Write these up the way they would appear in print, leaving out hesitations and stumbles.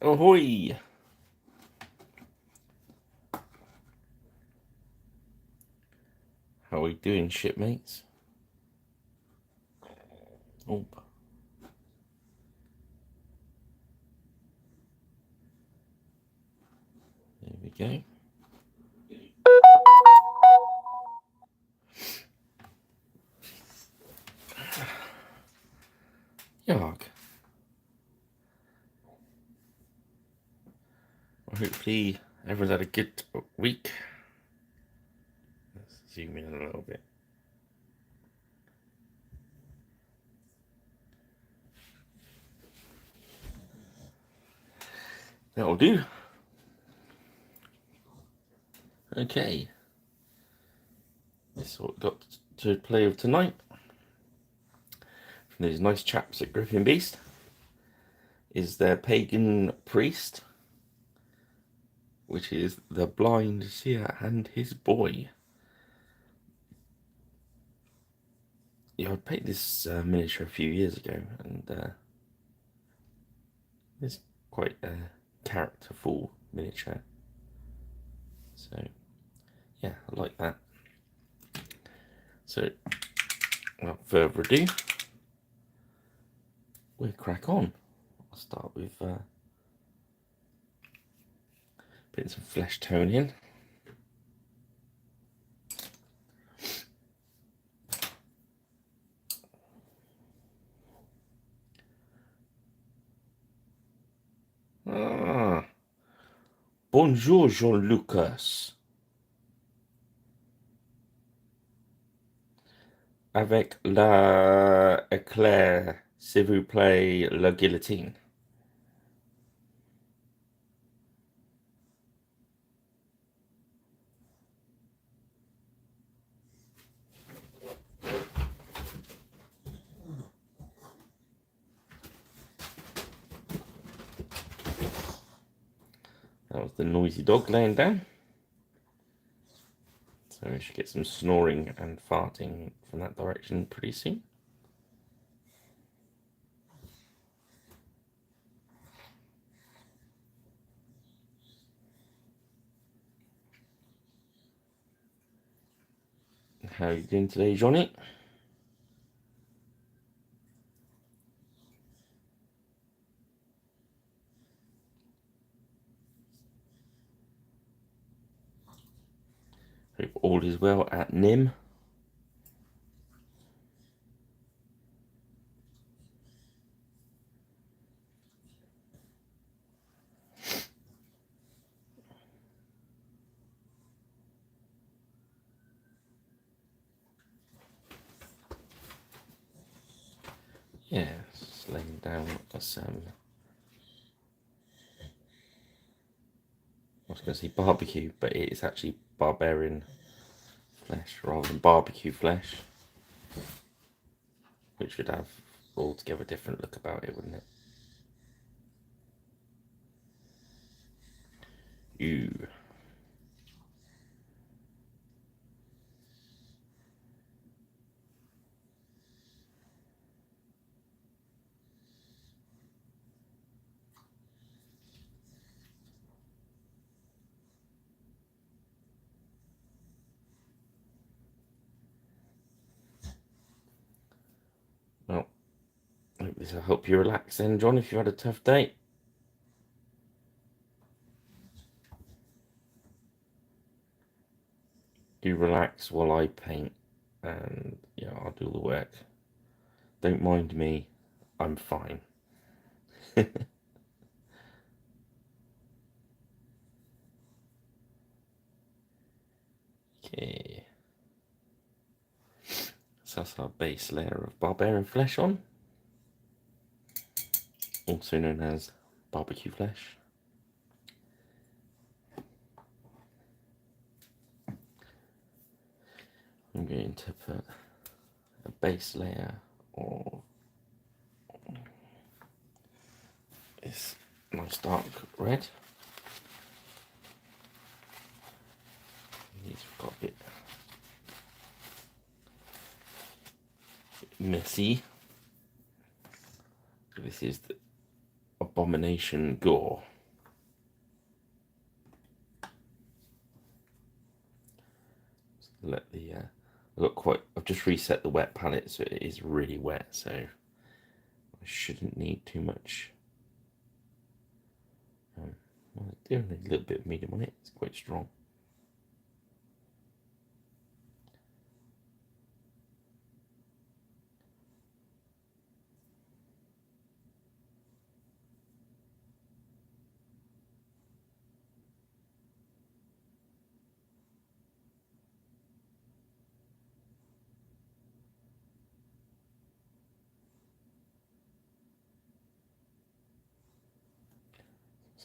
Ahoy! How are we doing, shipmates? Oh, there we go. Yarg. Well, hopefully everyone's had a good week. Let's zoom in a little bit. That'll do. Okay. This is what we've got to play with tonight. From these nice chaps at Gripping Beast is their Pagan priest, which is the blind seer and his boy. Yeah, I played this miniature a few years ago, and it's quite a characterful miniature. So, yeah, I like that. So, without further ado, we'll crack on. I'll start with putting some flesh tone in. Ah, bonjour, Jean-Lucas. Avec la éclair, s'il vous plaît, la guillotine. That was the noisy dog laying down. So we should get some snoring and farting from that direction pretty soon. How are you doing today, Johnny? Hope all is well at Nim. Yeah, just laying down some. I was going to say barbecue, but it is actually barbarian flesh rather than barbecue flesh, which would have altogether different look about it, wouldn't it? Ew. Well, I hope this will help you relax then, John, if you had a tough day. Do relax while I paint, and yeah, I'll do the work. Don't mind me, I'm fine. Okay. So that's our base layer of barbarian flesh on, also known as barbecue flesh. I'm going to put a base layer of this nice dark red. These have got a bit messy. This is the Abomination Gore. let the I've just reset the wet palette, so it is really wet, so I shouldn't need too much. Well, doing a little bit of medium on it. It's quite strong.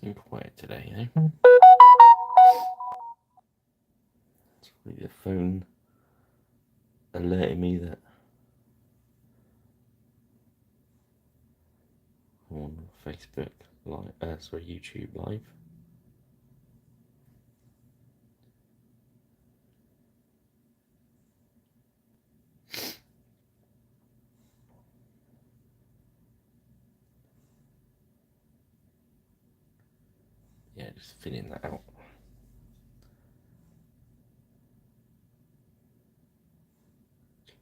Seems quiet today, eh? It's probably the phone alerting me that I'm on Facebook live, YouTube live. Yeah, just filling that out.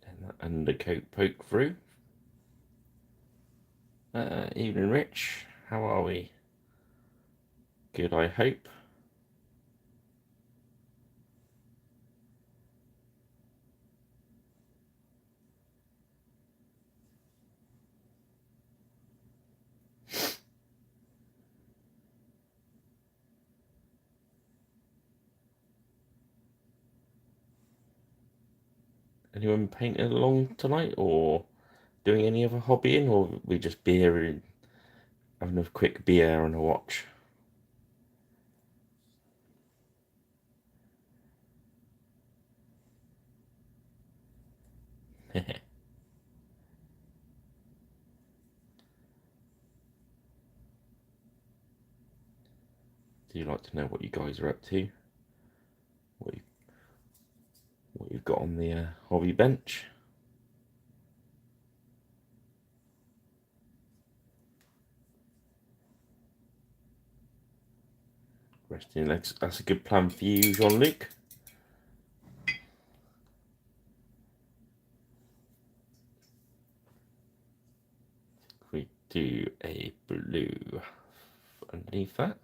Letting that undercoat poke through. Evening, Rich. How are we? Good, I hope. Anyone painting along tonight, or doing any other hobbying, or we just beer, having a quick beer and a watch? Do you like to know what you guys are up to? What you've got on the hobby bench? Resting legs. That's a good plan for you, Jean-Luc. We do a blue underneath that.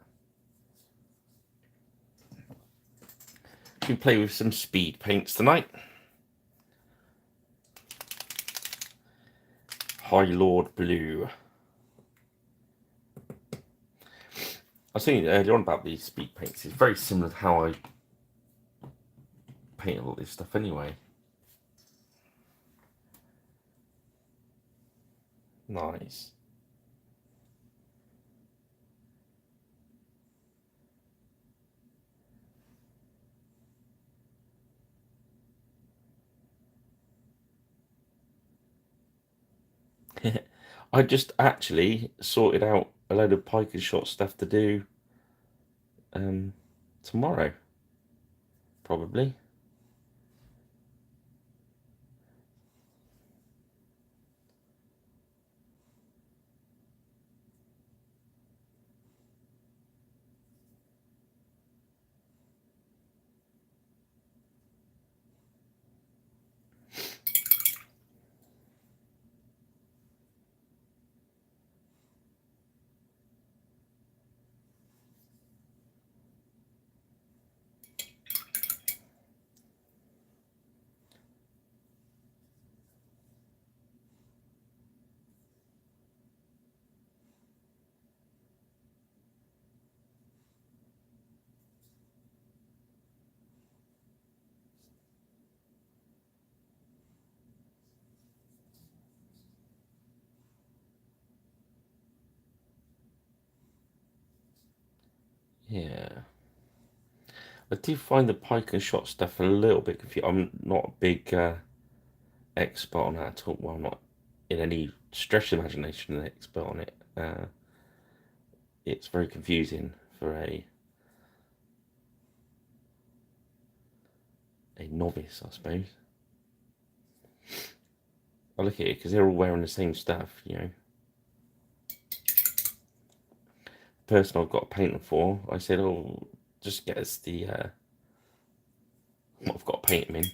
We can play with some speed paints tonight. High Lord Blue. I was thinking earlier on about these speed paints. It's very similar to how I paint all this stuff anyway. Nice. I just actually sorted out a load of pike and shot stuff to do tomorrow, probably. Yeah. I do find the pike and shot stuff a little bit confusing. I'm not a big expert on that at all. Well, I'm not in any stretch of imagination an expert on it. It's very confusing for a novice, I suppose. I look at it because they're all wearing the same stuff, you know. The person I've got a painting for, I said, "Oh, just get us the what I've got to paint them in."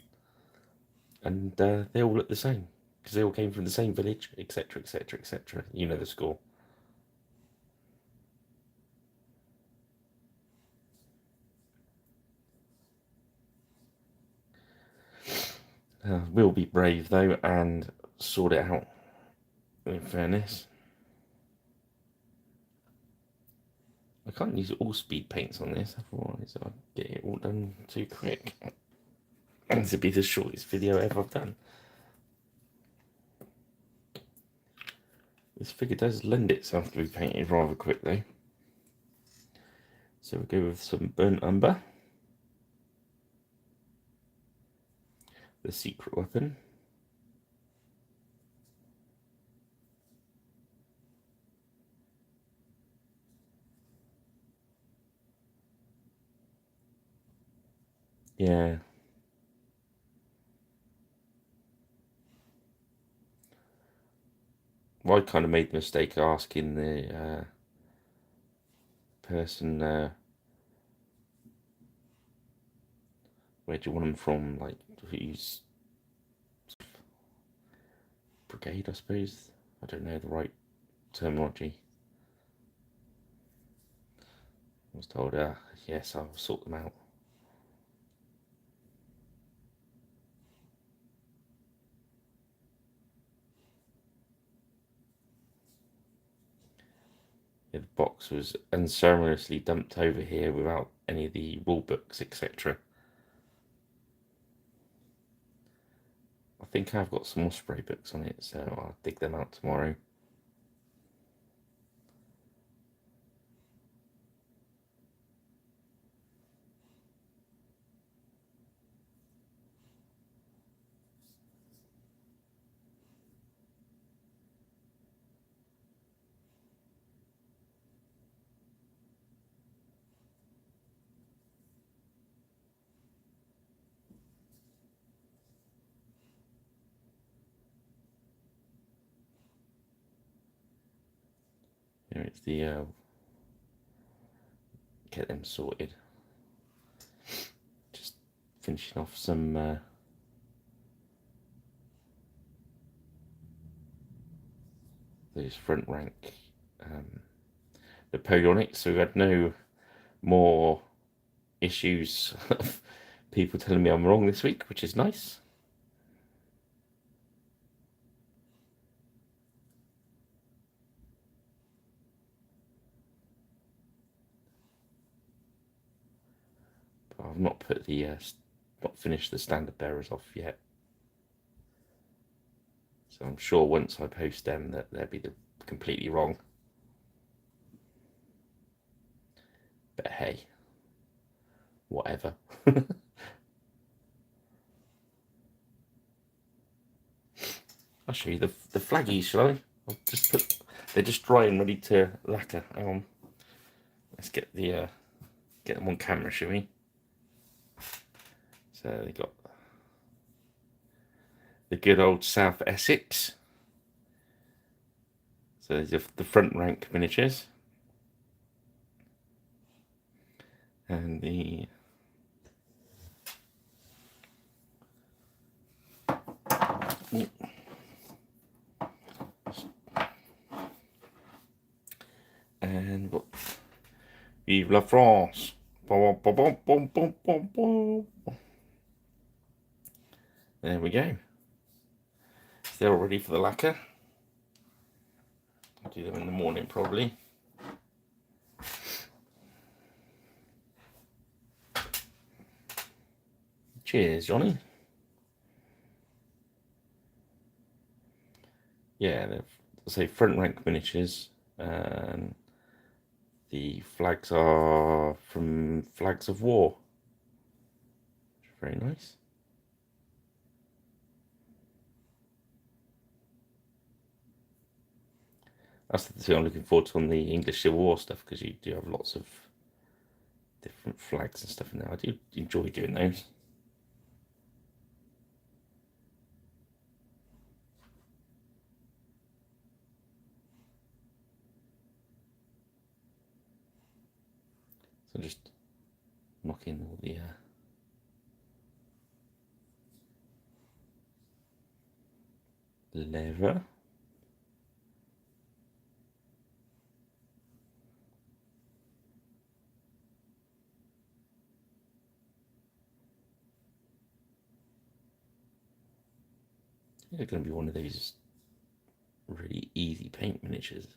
and they all look the same because they all came from the same village, etc., etc., etc. You know the score. We'll be brave though and sort it out. In fairness, I can't use all speed paints on this, otherwise I'll get it all done too quick. And this will be the shortest video ever I've done. This figure does lend itself to be painted rather quickly. So we'll go with some burnt umber, the secret weapon. Yeah. Well, I kind of made the mistake of asking the person, where do you want them from? Like, whose brigade, I suppose? I don't know the right terminology. I was told, yes, I'll sort them out. Yeah, the box was unceremoniously dumped over here without any of the rule books, etc. I think I've got some more spray books on it, so I'll dig them out tomorrow. Here it's the get them sorted. Just finishing off some those front rank Napoleonics, so we had no more issues of people telling me I'm wrong this week, which is nice. But I've not put the not finished the standard bearers off yet, so I'm sure once I post them that they'll be completely wrong. But hey, whatever. I'll show you the flaggies, shall I? I'll just put. They're just dry and ready to lacquer. Hang on. Let's get them on camera, shall we? So they got the good old South Essex. So there's the front rank miniatures, and the and what? Vive la France! Boom, boom, boom, boom, boom, boom, boom. There we go. They're all ready for the lacquer. I'll do them in the morning probably. Cheers, Johnny. Yeah, they're, say front rank miniatures, and the flags are from Flags of War. Very nice. That's the thing I'm looking forward to on the English Civil War stuff, because you do have lots of different flags and stuff in there. I do enjoy doing those. So just knock in all the leather. They're going to be one of those really easy paint miniatures.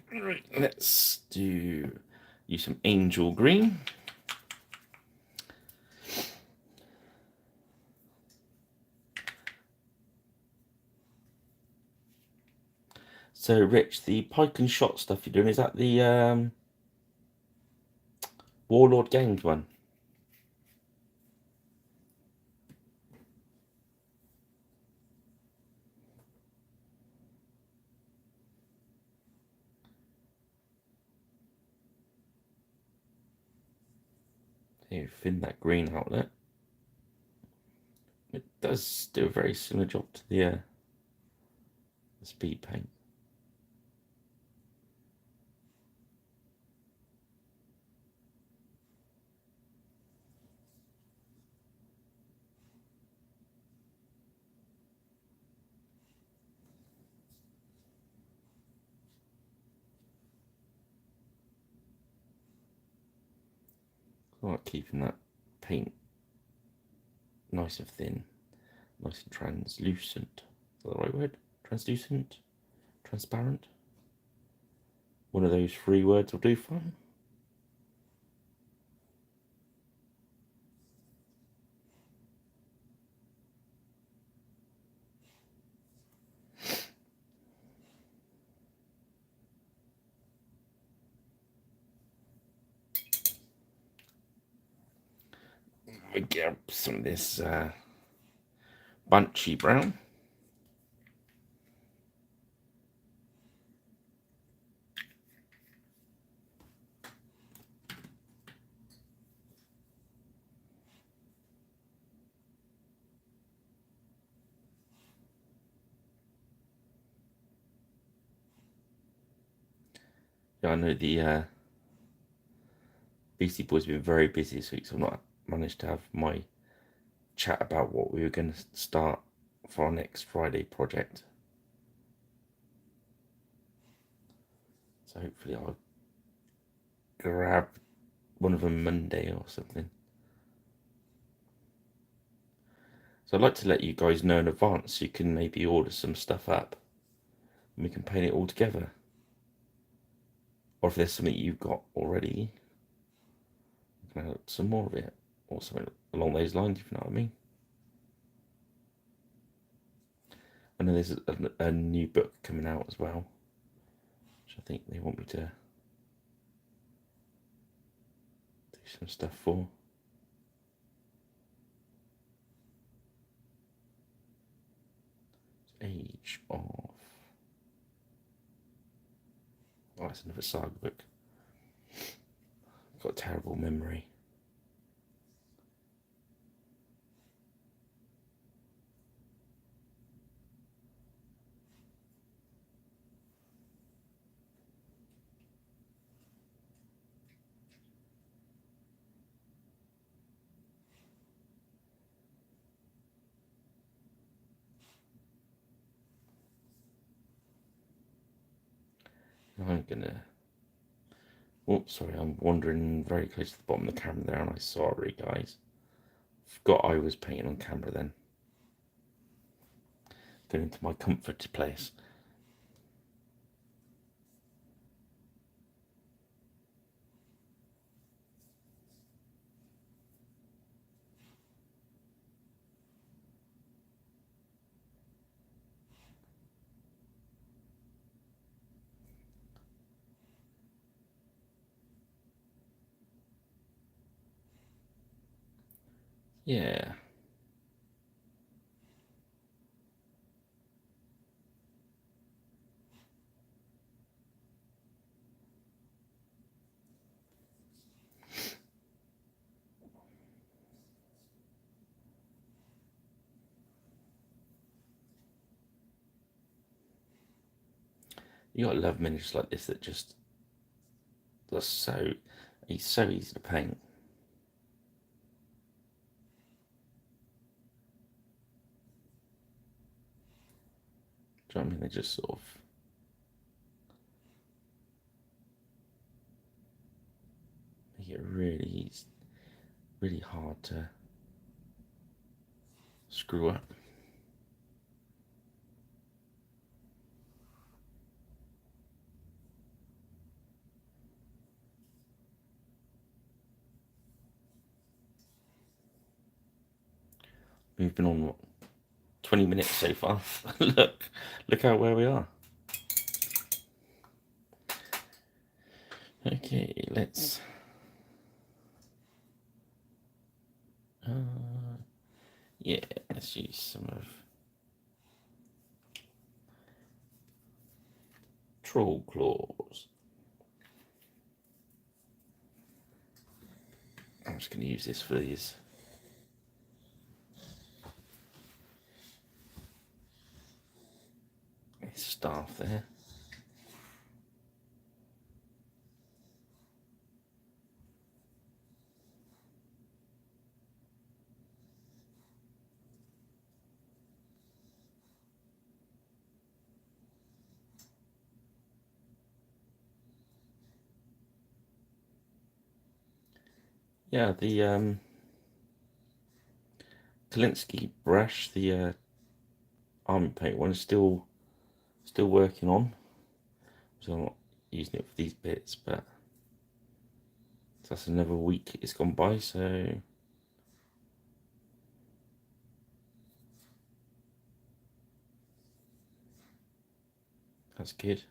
Right, let's use some angel green. So, Rich, the pike and shot stuff you're doing, is that the Warlord Games one? Here, thin that green outlet. It does do a very similar job to the speed paint. I like keeping that paint nice and thin, nice and translucent. Is that the right word? Translucent? Transparent? One of those three words will do fine. I get some of this bunchy brown. Yeah, I know the Beastie Boys have been very busy this week, so I've not managed to have my chat about what we were going to start for our next Friday project. So hopefully I'll grab one of them Monday or something. So I'd like to let you guys know in advance so you can maybe order some stuff up and we can paint it all together. Or if there's something you've got already, you can add some more of it or something along those lines, if you know what I mean. I know there's a new book coming out as well, which I think they want me to do some stuff for. Age of... Oh, it's another saga book. I've got a terrible memory. I'm gonna... Oh, sorry, I'm wandering very close to the bottom of the camera there, and I'm sorry, guys. Forgot I was painting on camera then. Going into my comfort place. Yeah. You gotta love miniatures like this that just are so, he's so easy to paint. Do you know what I mean? They just sort of make it really hard to screw up. We've been on, what, 20 minutes so far. look how where we are. Okay, let's yeah, let's use some of Troll Claws. I'm just going to use this for these staff there. Yeah, the Kalinsky brush, the army paint one, is still working on. So I'm not using it for these bits, but that's another week it's gone by, so that's good.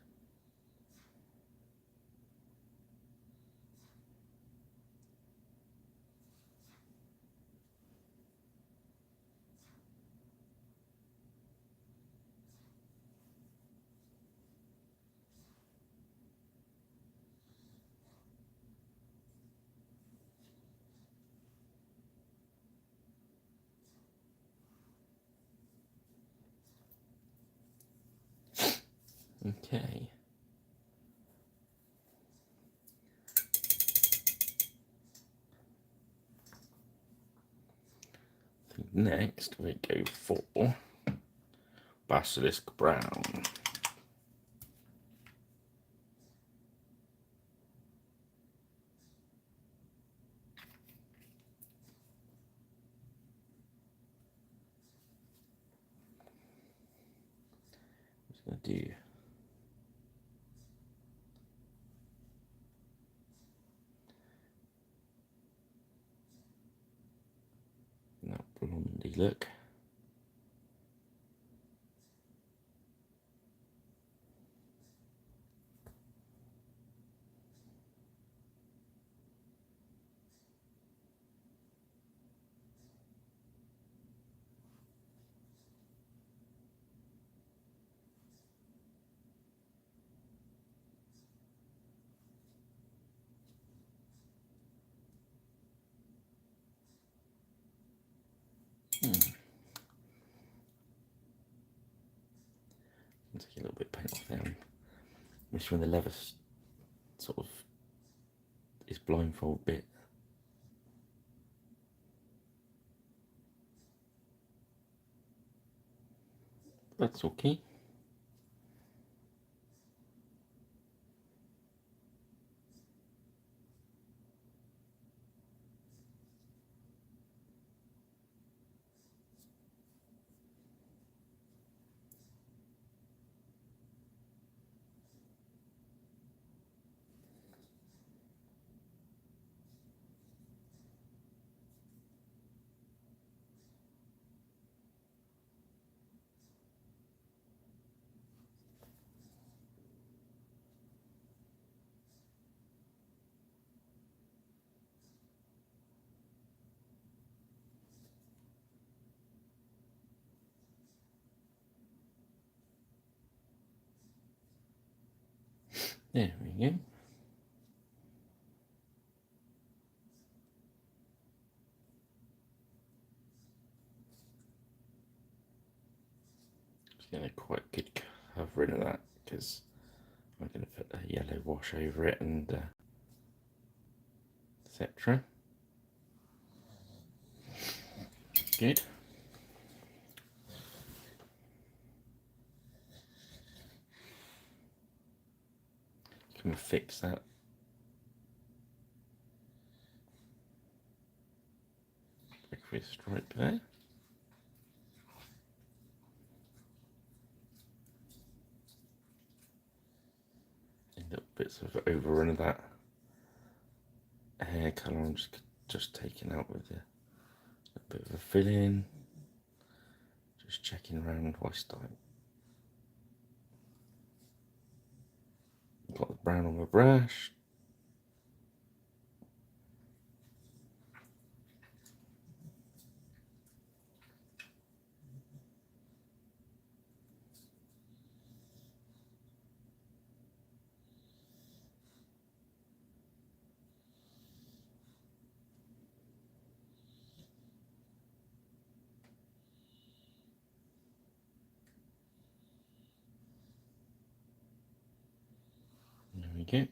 Okay. I think next we go for Basilisk Brown. I'm just going to do that blondie look. I'll take a little bit of paint off there. Just when the leather sort of is blindfold bit. That's okay. There we go. Just getting a quite good covering of that because I'm going to put a yellow wash over it and etc. Good. Can we fix that? Quick stripe there. Little bits of overrun of that hair colour. I'm just taking out with a bit of a fill in. Just checking around whilst I got the brown on my brush. There we go.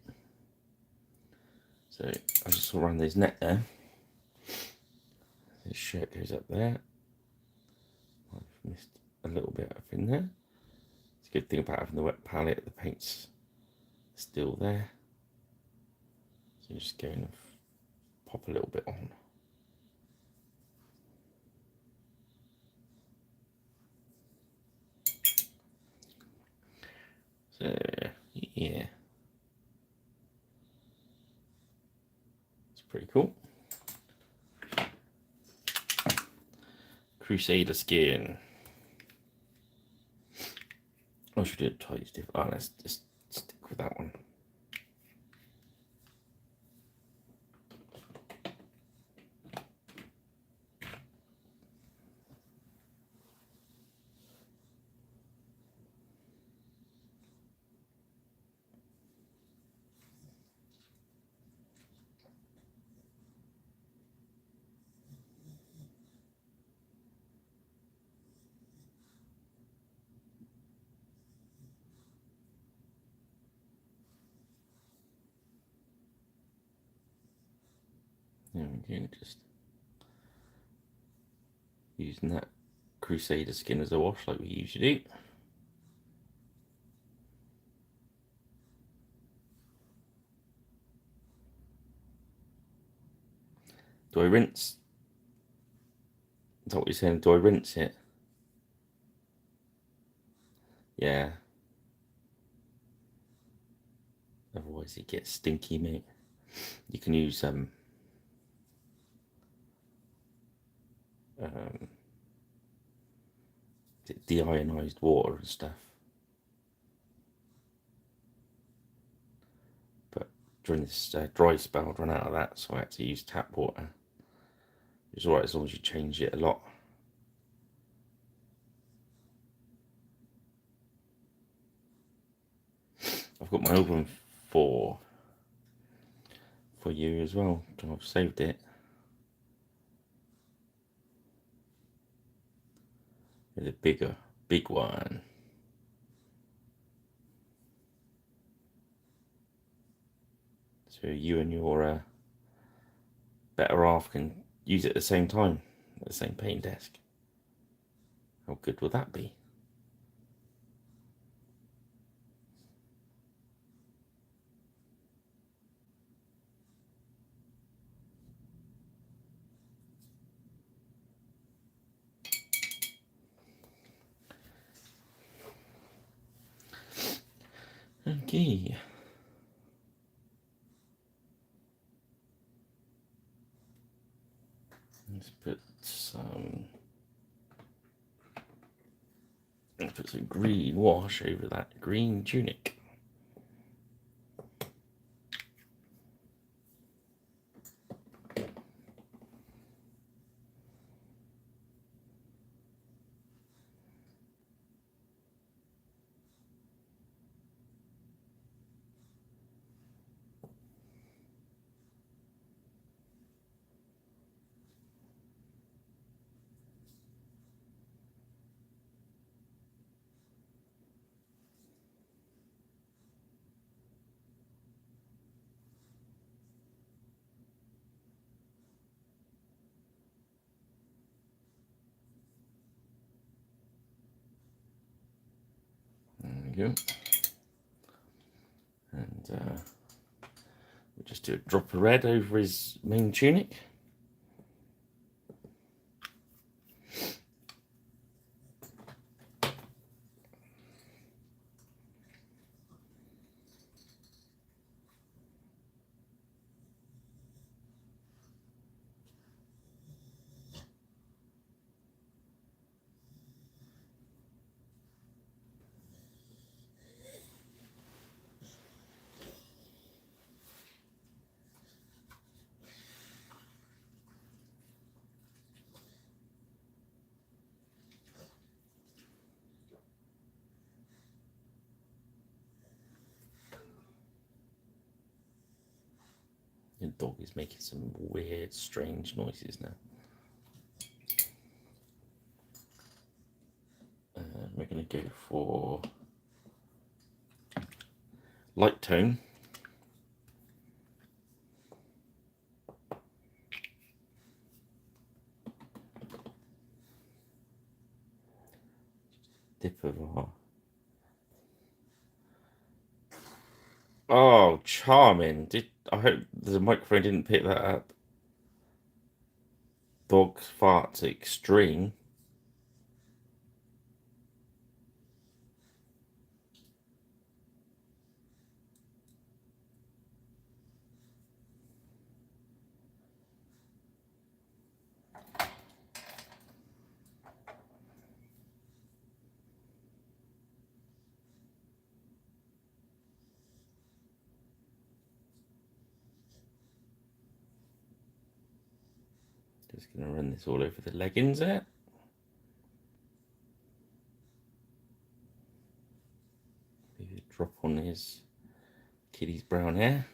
So I just saw around his neck there. His shirt goes up there. I've missed a little bit up in there. It's a good thing about having the wet palette, the paint's still there. So you're just going to pop a little bit on. So yeah, it's pretty cool. Crusader skin. I should do a totally different. Oh, let's just stick with that one. There we go, just using that Crusader skin as a wash like we usually do. Do I rinse? Is that what you're saying? Do I rinse it? Yeah. Otherwise it gets stinky, mate. You can use deionized water and stuff. But during this dry spell, I'd run out of that, so I had to use tap water. It's alright as long as you change it a lot. I've got my old one for you as well. I've saved it. With a big one. So you and your better half can use it at the same time, at the same paint desk. How good would that be? Okay. Let's put some green wash over that green tunic. we go. And we'll just do a drop of red over his main tunic. The dog is making some weird, strange noises now. We're going to go for light tone. Dip of our... Oh, charming. I hope the microphone didn't pick that up. Dog farts extreme. Just going to run this all over the leggings there. Maybe a drop on his kitty's brown hair.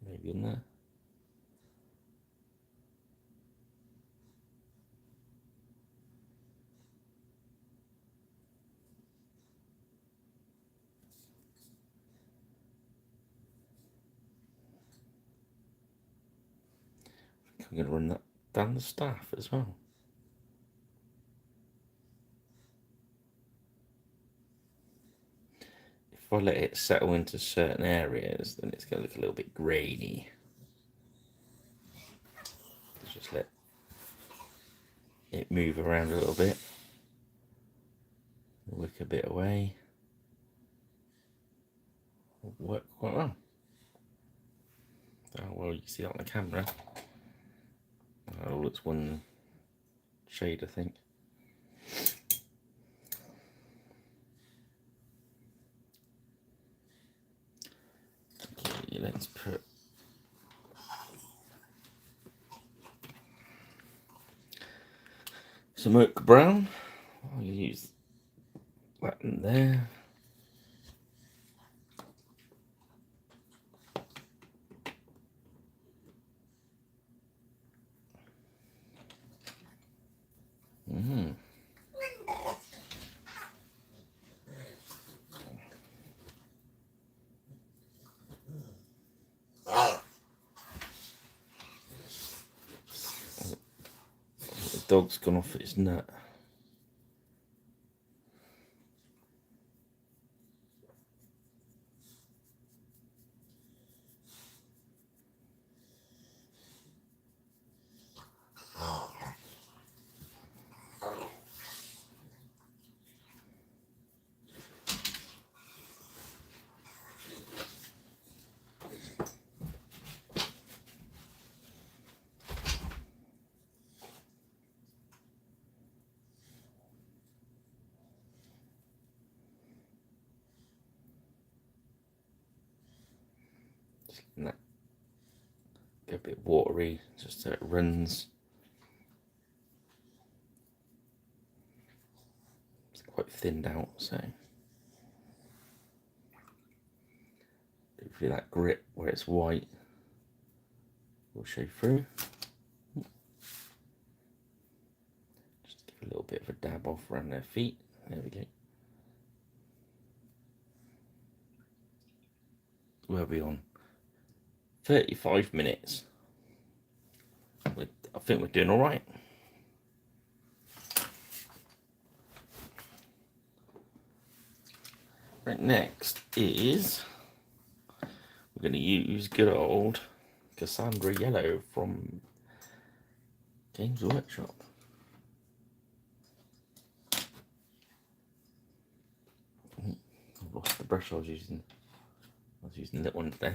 Maybe in there. I'm going to run that down the staff as well. If I let it settle into certain areas, then it's going to look a little bit grainy. Just let it move around a little bit. Work a bit away. It'll work quite well. Oh, well, you can see that on the camera. It all looks one shade, I think. Okay, let's put some oak brown. I'll use that in there. The dog's gone off its nut. And that get a bit watery just so it runs. It's quite thinned out, so hopefully that grip where it's white will show through. Just give a little bit of a dab off around their feet. There we go. Where are we on? 35 minutes. I think we're doing all right. Right, next is we're going to use good old Cassandra Yellow from Games Workshop. I've lost the brush I was using. I was using that one today.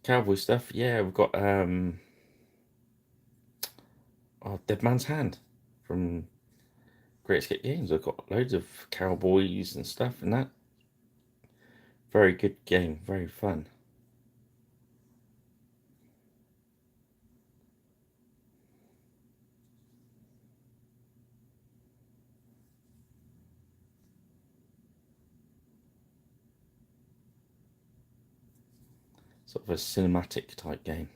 Cowboy stuff, yeah, we've got Dead Man's Hand from Great Escape Games. I've got loads of cowboys and stuff and that. Very good game, very fun. Sort of a cinematic type game.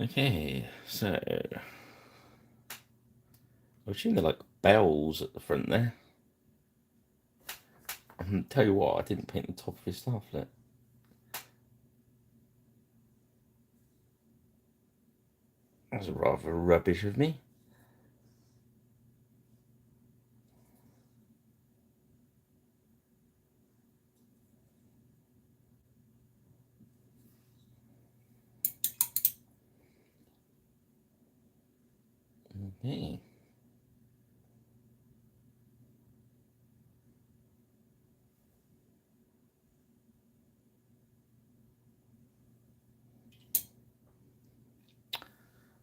Okay, so I've seen they're like bells at the front there. Tell you what, I didn't paint the top of his stafflet. That was rather rubbish of me. Okay.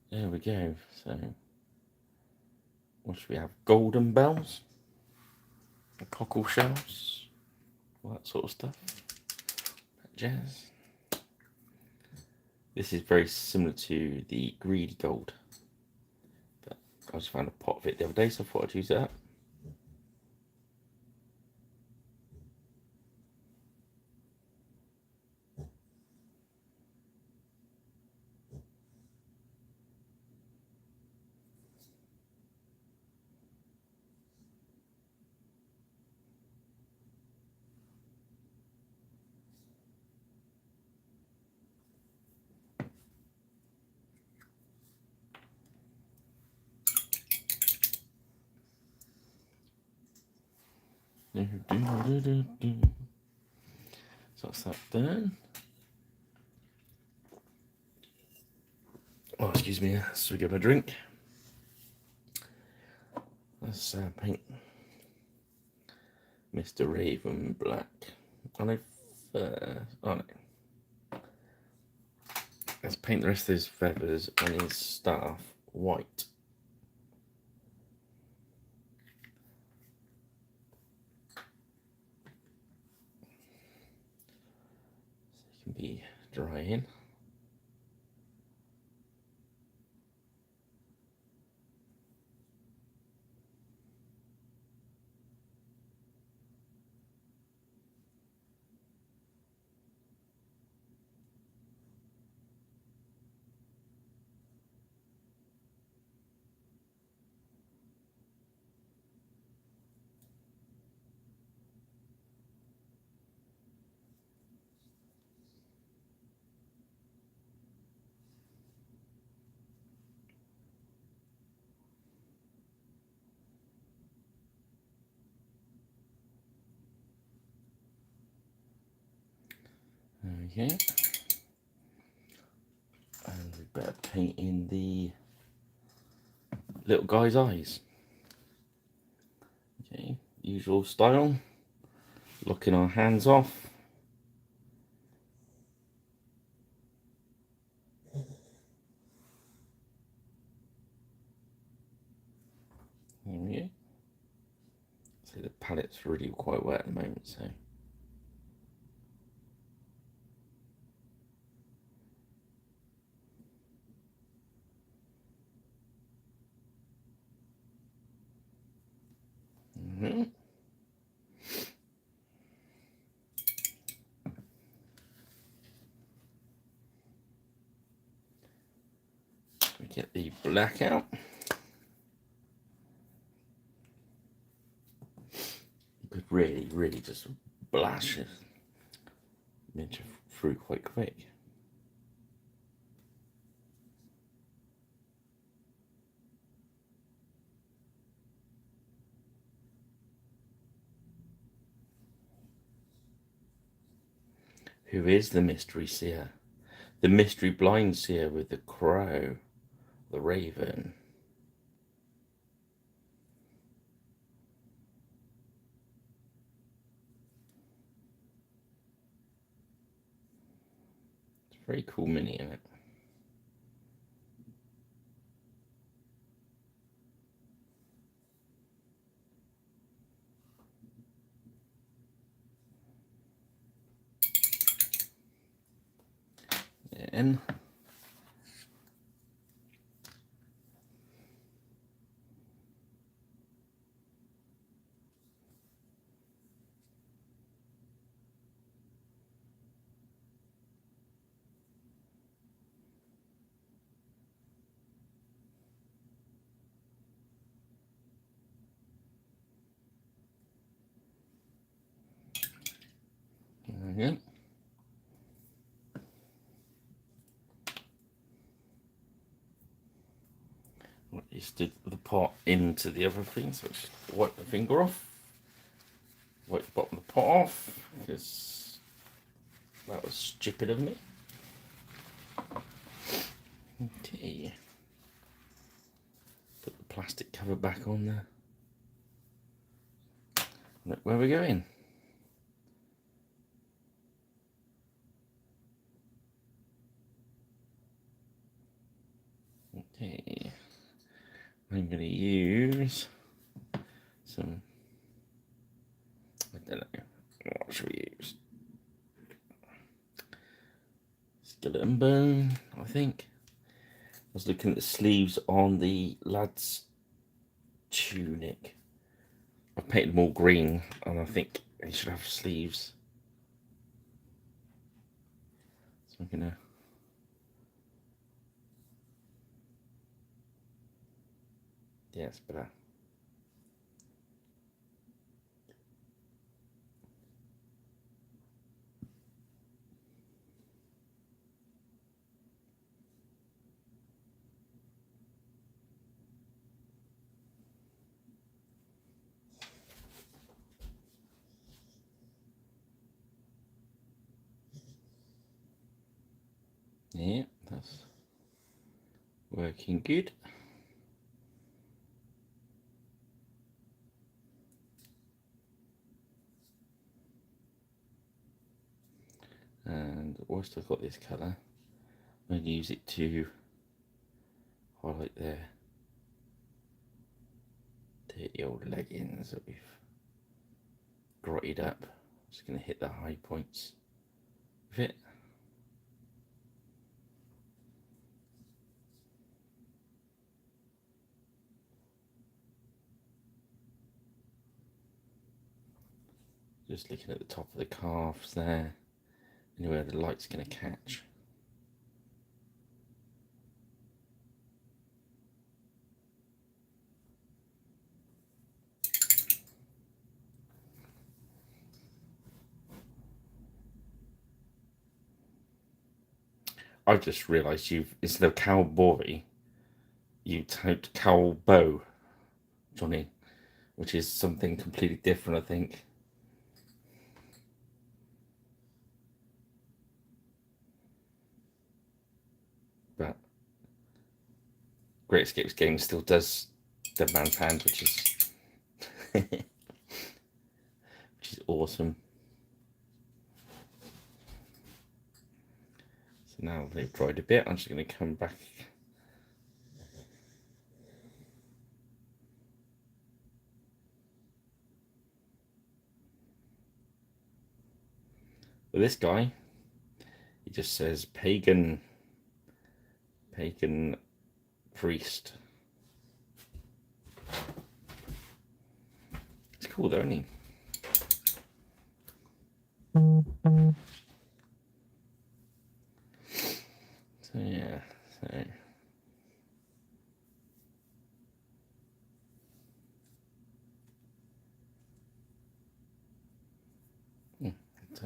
There we go. So, what should we have? Golden bells, cockle shells, all that sort of stuff. That jazz. This is very similar to the greedy gold. But I just found a pot of it the other day, so I thought I'd use it up. So that's that done. Oh, excuse me, so we get a drink. Let's paint Mr. Raven black. On a on it. Let's paint the rest of his feathers on his staff white. So it can be drying. Okay. And we better paint in the little guy's eyes. Okay, usual style. Locking our hands off. There we go. So the palette's really quite wet at the moment, so. Get the black out. You could really just blast it miniature through quite quick. Who is the mystery seer? The mystery blind seer with the crow, the raven. It's a very cool mini, isn't it? And again. You stick the pot into the other thing, so just wipe the finger off, wipe the bottom of the pot off, because that was stupid of me. Okay. Put the plastic cover back on there. Look where we're going. Okay. I'm going to use some, I don't know, what should we use? Skeleton bone, I think. I was looking at the sleeves on the lad's tunic. I painted them all green, and I think he should have sleeves. So I'm gonna. Yeah, it's better. Yeah, that's working good. And whilst I've got this colour, I'm going to use it to highlight their dirty old leggings that we've grotted up. I'm just going to hit the high points with it. Just looking at the top of the calves there, anywhere the light's going to catch. I've just realised instead of cowboy, you typed cowboy, Johnny, which is something completely different, I think. But Great Escapes game still does Dead Man's Hand, which is which is awesome. So now they've dried a bit, I'm just going to come back. But this guy, he just says Pagan priest. It's cool though, isn't he? So yeah, so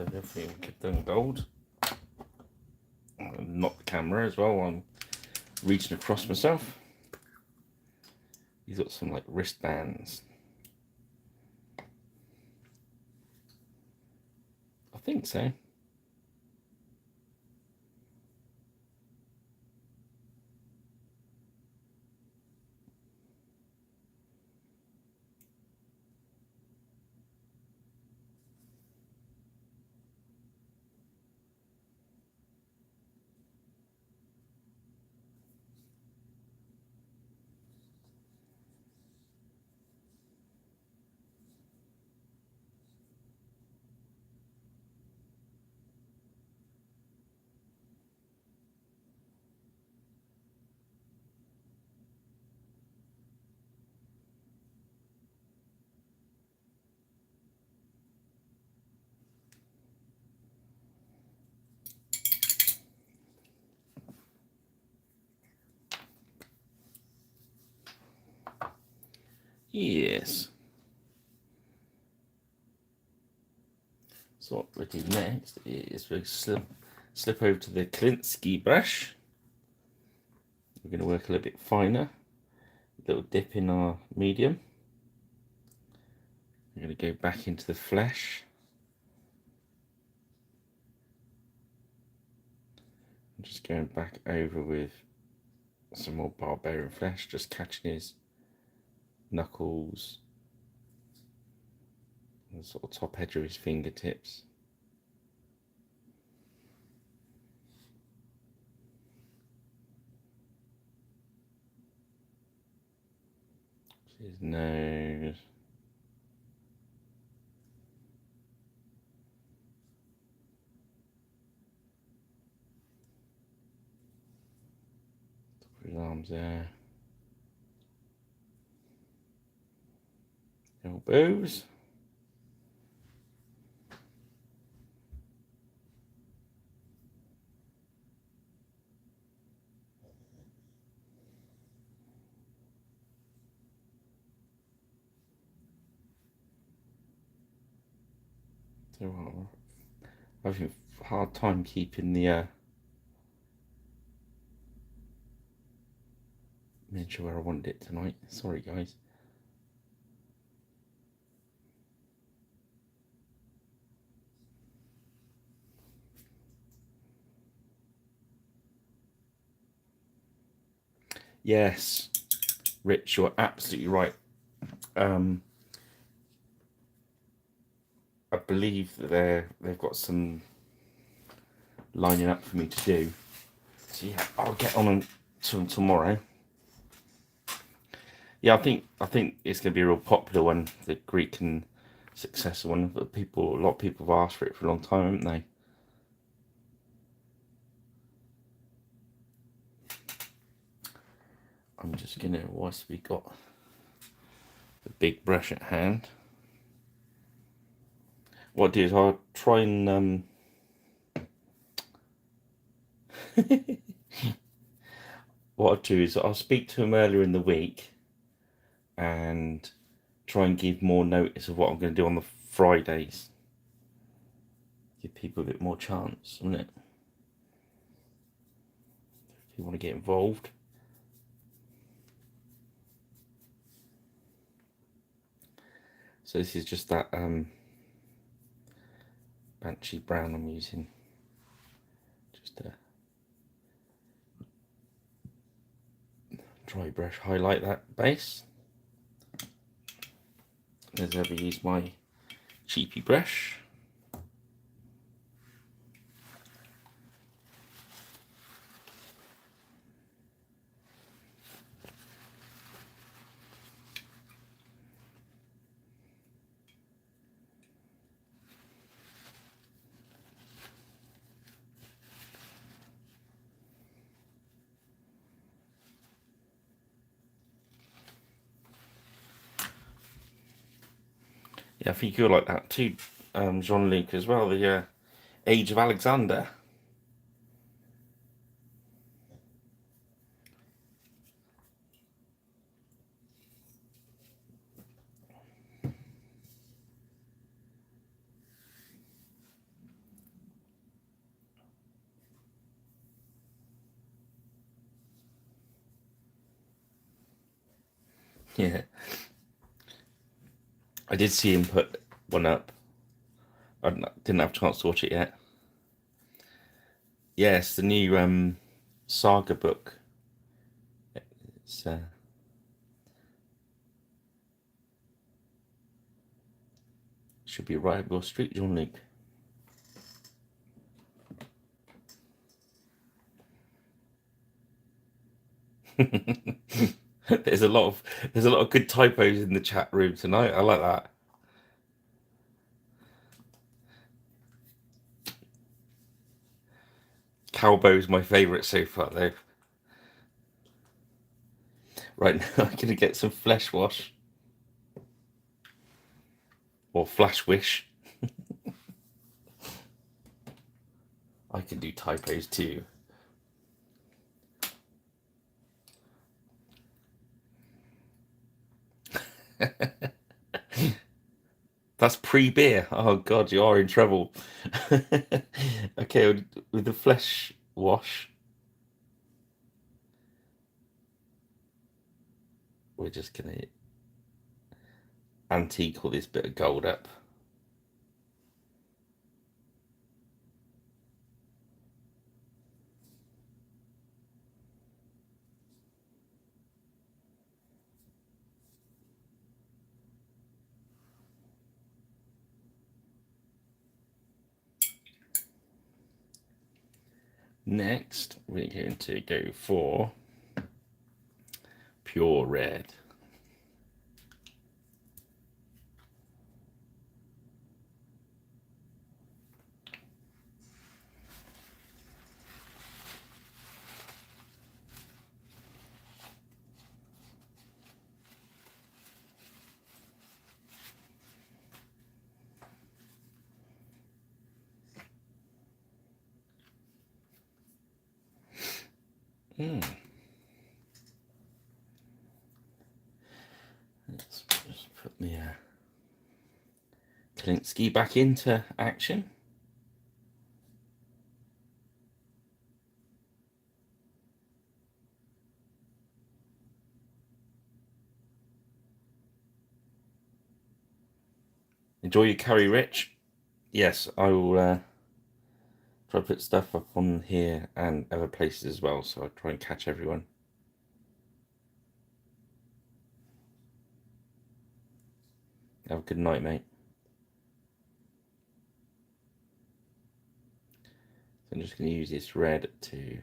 So everything we could done gold. Not the camera as well. I'm reaching across myself. He's got some like wristbands. I think so. Yes. So what we'll do next is we'll slip over to the Klinsky brush. We're going to work a little bit finer. A little dip in our medium. We're going to go back into the flesh. I'm just going back over with some more barbarian flesh, just catching his knuckles, the sort of top edge of his fingertips. His nose. Top of his arms there. Elbows. So I'm having a hard time keeping the miniature where I wanted it tonight. Sorry, guys. Yes, Rich, you're absolutely right. I believe that they've got some lining up for me to do. So yeah, I'll get on to them tomorrow. Yeah, I think it's going to be a real popular one, the Greek and successor one. But a lot of people have asked for it for a long time, haven't they? I'm just gonna, whilst we got the big brush at hand, what I'll do is I'll try and what I'll do is I'll speak to him earlier in the week and try and give more notice of what I'm going to do on the Fridays. Give people a bit more chance, isn't it? If you want to get involved. So this is just that Banshee brown I'm using. Just a dry brush, highlight that base. As ever, use my cheapy brush. Yeah, I think you'll like that too, Jean-Luc, as well, the Age of Alexander. Yeah, I did see him put one up. Didn't have a chance to watch it yet. Yes, the new saga book. It's should be right up your street, John Luke. There's a lot of good typos in the chat room tonight. I like that. Calbo's my favourite so far, though. Right now, I'm gonna get some flesh wash or flash wish. I can do typos too. That's pre-beer. Oh God, you are in trouble. Okay, with the flesh wash, we're just gonna antique all this bit of gold up. Next, we're going to go for pure red. Let's just put the Klinsky back into action. Enjoy your curry, Rich. Yes, I will try to put stuff up on here and other places as well, so I'll try and catch everyone. Have a good night, mate. So I'm just going to use this red to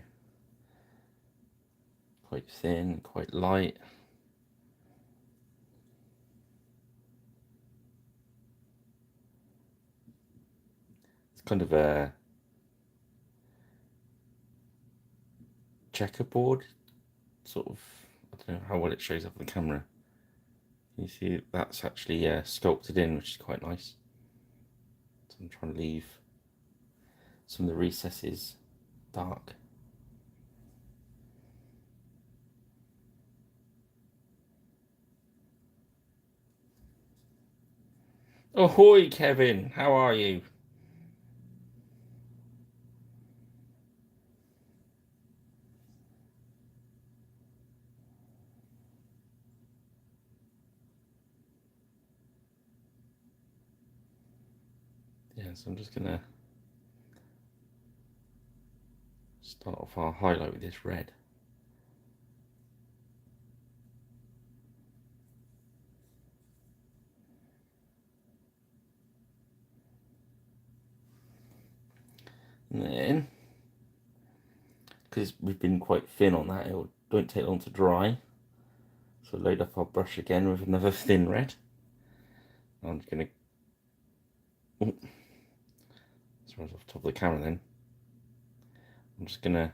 quite thin, quite light. It's kind of a checkerboard, sort of. I don't know how well it shows up on the camera. You see that's actually sculpted in, which is quite nice. So I'm trying to leave some of the recesses dark. Ahoy, Kevin! How are you? Yeah, so I'm just gonna start off our highlight with this red. And then, because we've been quite thin on that, it don't take long to dry. So load up our brush again with another thin red. I'm just gonna. Oh, sorry, off the top of the camera then. I'm just gonna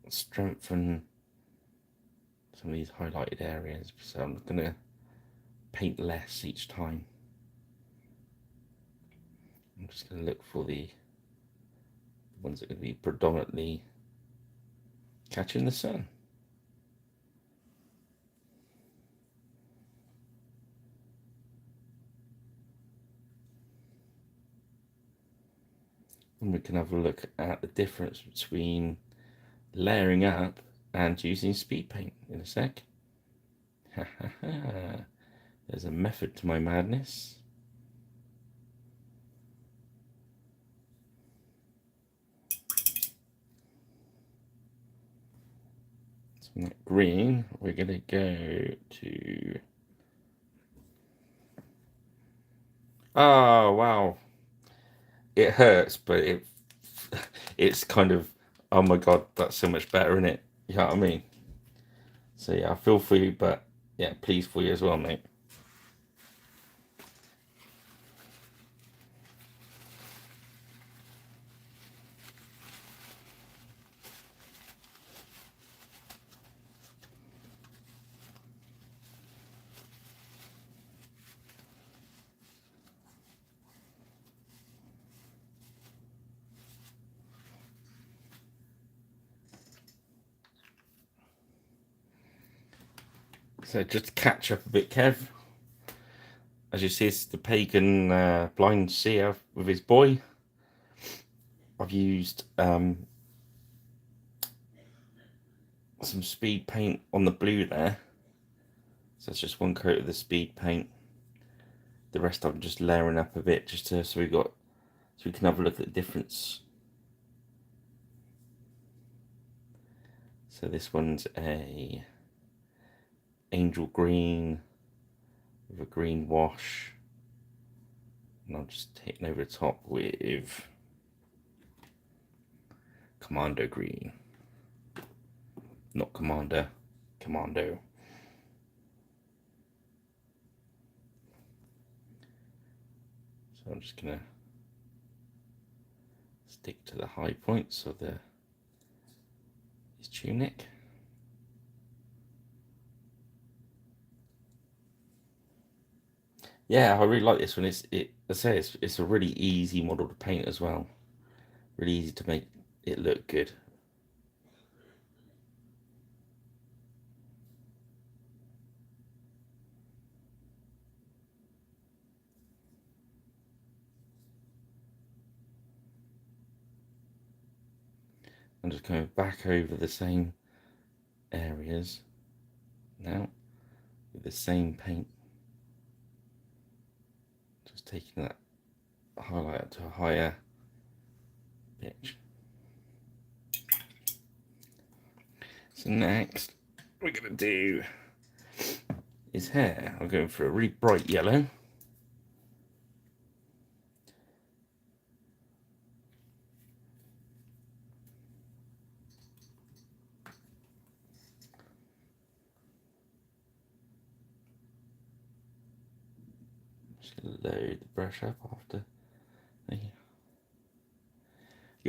strengthen some of these highlighted areas. So I'm gonna paint less each time. I'm just gonna look for the ones that are going to be predominantly catching the sun. And we can have a look at the difference between layering up and using speed paint in a sec. There's a method to my madness. So that green, we're going to go to... Oh, wow. It hurts, but it's kind of, oh my God, that's so much better, isn't it? You know what I mean? So yeah, I feel for you, but yeah, pleased for you as well, mate. So just to catch up a bit, Kev. As you see, it's the Pagan blind seer with his boy. I've used some speed paint on the blue there. So it's just one coat of the speed paint. The rest I'm just layering up a bit just to, so we can have a look at the difference. So this one's a angel green with a green wash, and I'm just hitting over the top with Commando green, not Commander, Commando. So I'm just gonna stick to the high points of his tunic. Yeah, I really like this one. It's a really easy model to paint as well. Really easy to make it look good. I'm just going back over the same areas now with the same paint. Just taking that highlight up to a higher pitch. So next we're going to do his hair. I'm going for a really bright yellow. Just going to load the brush up after. The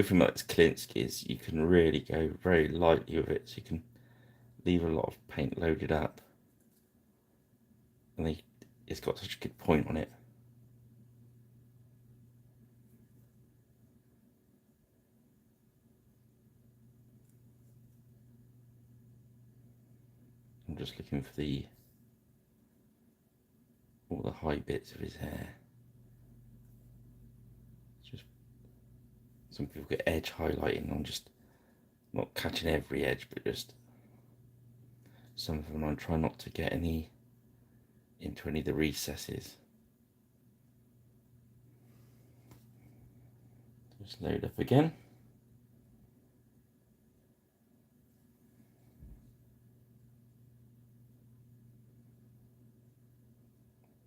good thing about this Klinsky is you can really go very lightly with it, so you can leave a lot of paint loaded up, and it's got such a good point on it. I'm just looking for all the high bits of his hair. Just some people get edge highlighting. I'm just not catching every edge, but just some of them. I'm trying not to get into any of the recesses. Just load up again.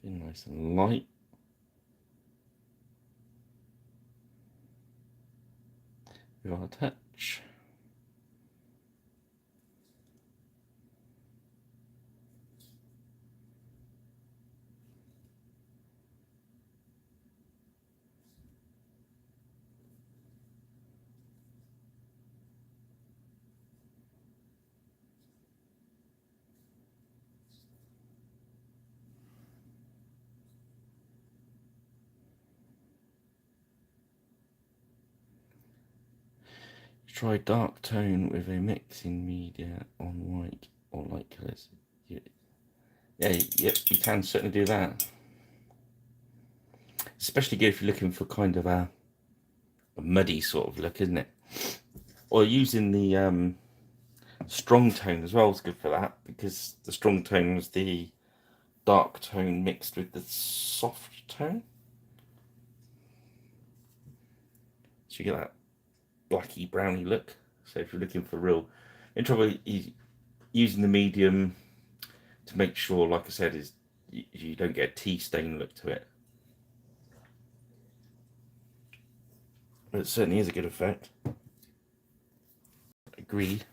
Be nice and light. With our touch. Try dark tone with a mixing media on white or light colours. Yeah, yep, you can certainly do that. Especially good if you're looking for kind of a muddy sort of look, isn't it? Or using the Strong tone as well is good for that, because the strong tone is the dark tone mixed with the soft tone. So you get that blacky browny look. So if you're looking for real, in trouble using the medium to make sure, like I said, is you don't get a tea stain look to it. But it certainly is a good effect. Agreed.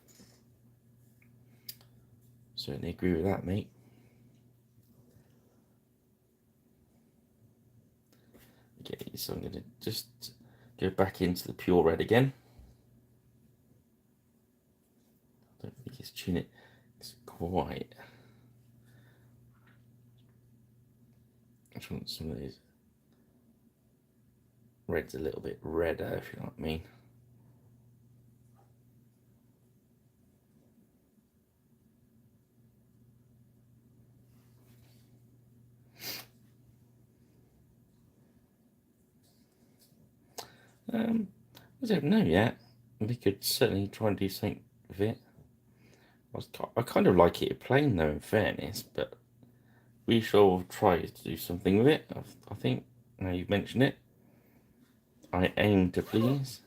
Certainly agree with that, mate. Okay, so I'm going to just go back into the pure red again. I don't think it's tuning it. It's quite. I just want some of these reds a little bit redder, if you know what I mean. I don't know yet. We could certainly try and do something with it. I kind of like it plain though, in fairness, but we shall try to do something with it. I think, now you've mentioned it, I aim to please.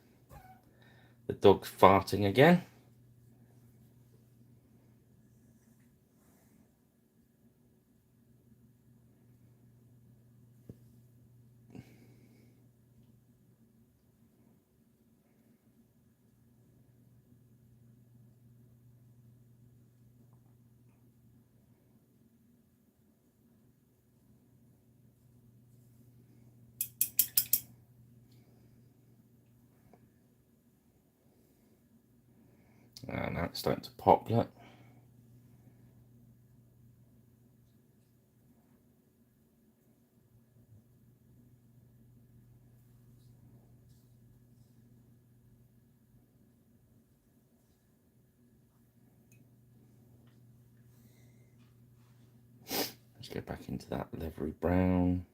The dog's farting again. And now it's starting to pop, look. Let's go back into that leathery brown.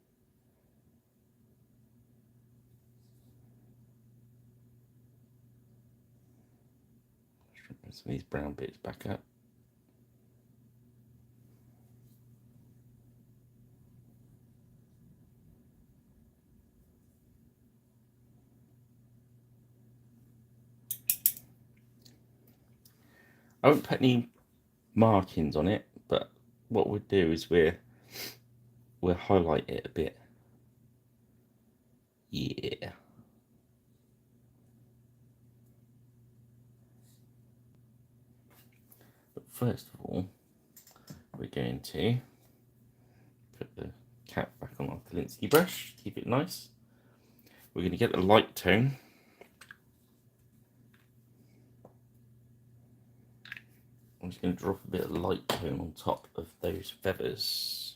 Some of these brown bits back up. I won't put any markings on it, but what we'll do is we'll highlight it a bit. Yeah. But first of all, we're going to put the cap back on our Kolinsky brush, keep it nice. We're going to get the light tone. I'm just going to drop a bit of light tone on top of those feathers.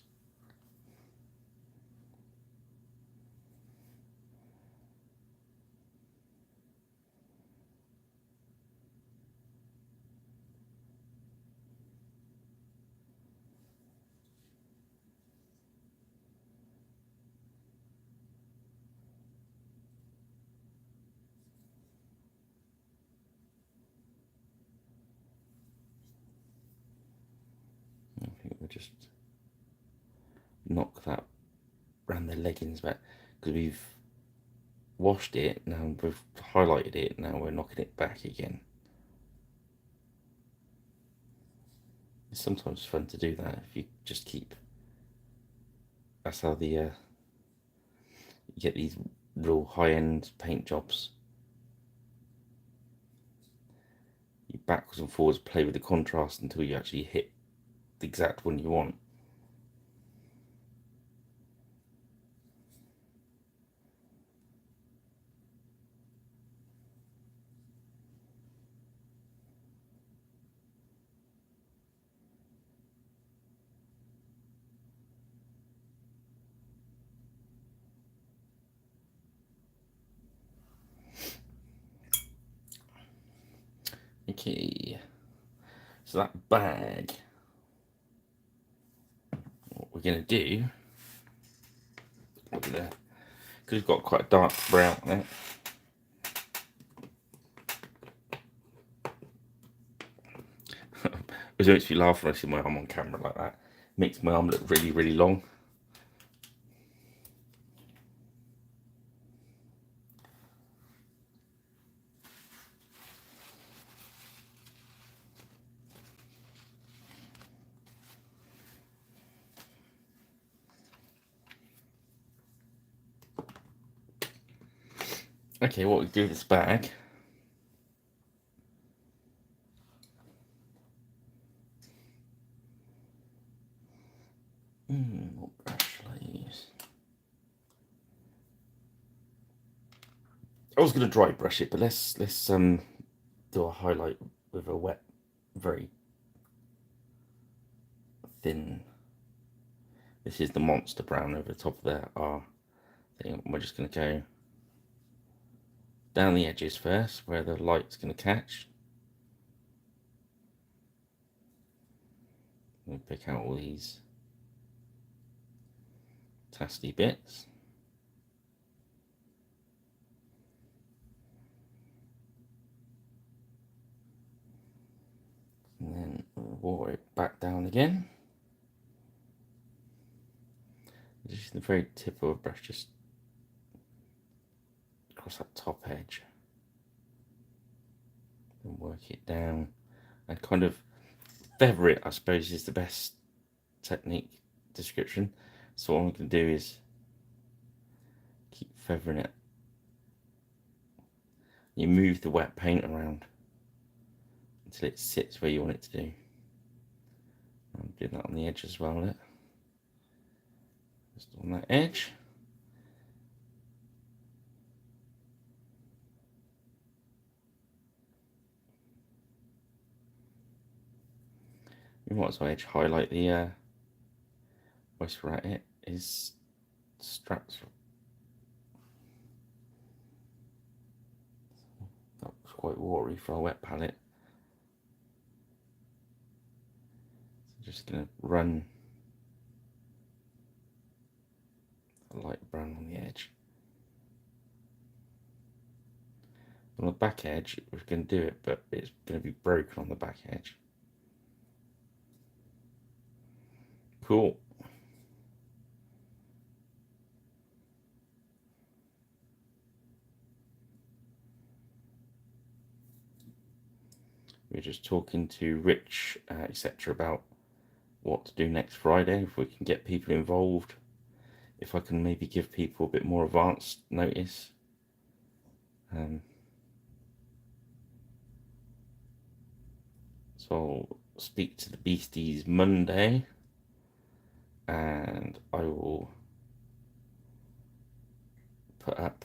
I think we'll just knock that around the leggings back, because we've washed it, now we've highlighted it, now we're knocking it back again. It's sometimes fun to do that if you just keep. That's how you get these real high-end paint jobs. You backwards and forwards play with the contrast until you actually hit the exact one you want. Okay, so that bag, what we're going to do, look at that, because it's got quite a dark brown on it. It makes me laugh when I see my arm on camera like that. It makes my arm look really, really long. Okay, what we do with this bag. What brush shall I use? I was going to dry brush it, but let's do a highlight with a wet, very thin. This is the monster brown over the top of there. Thing. We're just going to go down the edges first, where the light's going to catch. And pick out all these tasty bits. And then water it back down again. Just the very tip of a brush, just across that top edge. And work it down. And kind of feather it, I suppose, is the best technique description. So what I'm going to do is keep feathering it. You move the wet paint around until it sits where you want it to do. I'm doing that on the edge as well. Look. Just on that edge. You might as well edge highlight the whilst we're at it is straps. That was quite watery for a wet palette. So just gonna run a light brown on the edge. On the back edge, we're going to do it, but it's going to be broken on the back edge. Cool. We're just talking to Rich, etc., about what to do next Friday, if we can get people involved, if I can maybe give people a bit more advanced notice. So I'll speak to the beasties Monday, and I will put up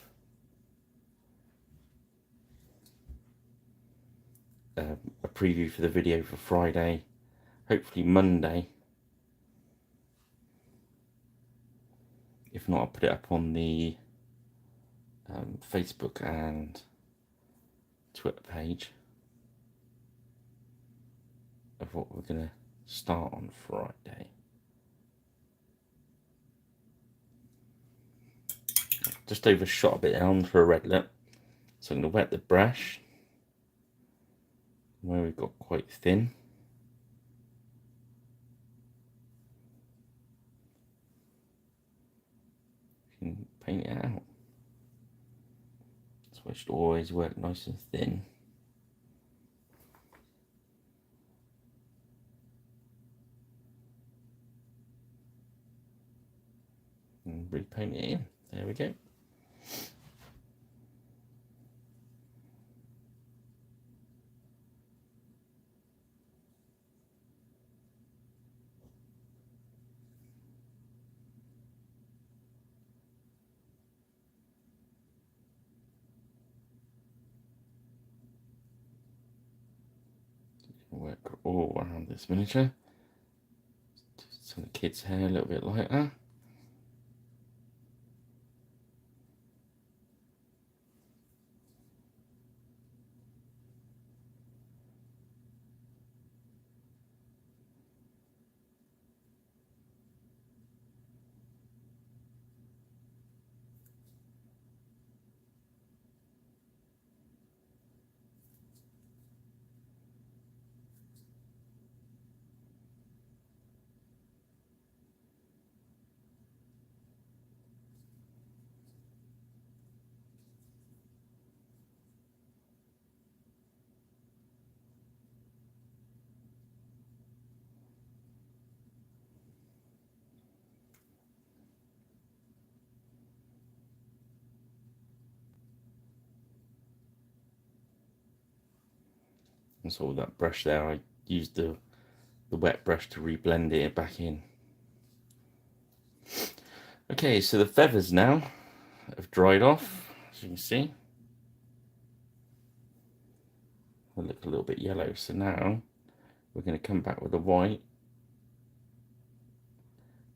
a preview for the video for Friday, hopefully Monday. If not, I'll put it up on the Facebook and Twitter page of what we're going to start on Friday. Just overshot a bit down for a red lip, so I'm going to wet the brush where we've got quite thin. You can paint it out. So it should always work nice and thin. And repaint it in. There we go. Work all around this miniature. Some of the kids' hair a little bit lighter. And so with that brush there, I used the wet brush to reblend it back in. Okay, so the feathers now have dried off, as you can see. They look a little bit yellow, so now we're going to come back with the white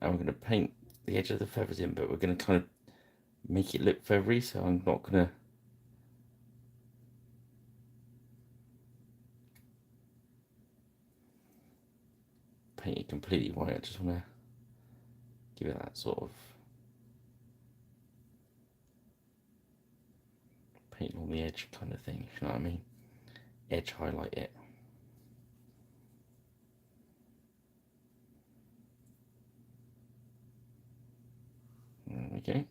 and we're going to paint the edge of the feathers in, but we're going to kind of make it look feathery, so I'm not going to paint it completely white. I just want to give it that sort of paint on the edge kind of thing, if you know what I mean. Edge highlight it. There we go.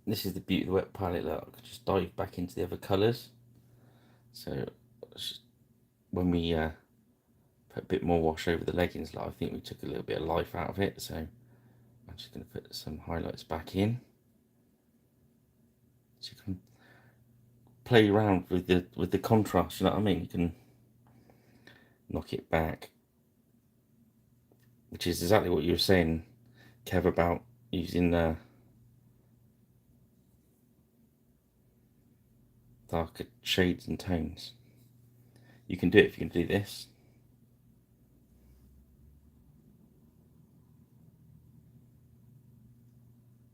This is the beauty of the wet palette. Look, I can just dive back into the other colours. So when we put a bit more wash over the leggings, like, I think we took a little bit of life out of it. So I'm just going to put some highlights back in. So you can play around with the contrast. You know what I mean? You can knock it back, which is exactly what you were saying, Kev, about using darker shades and tones. You can do it if you can do this.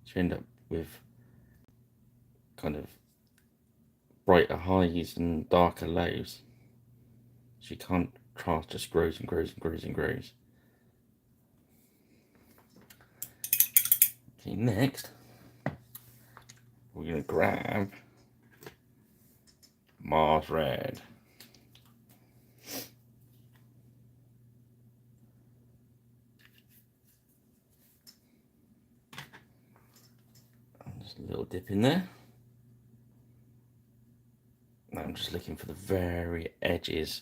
So you end up with kind of brighter highs and darker lows. So you can't, contrast just grows and grows and grows and grows. Okay, next we're going to grab Mars Red. Just a little dip in there. Now I'm just looking for the very edges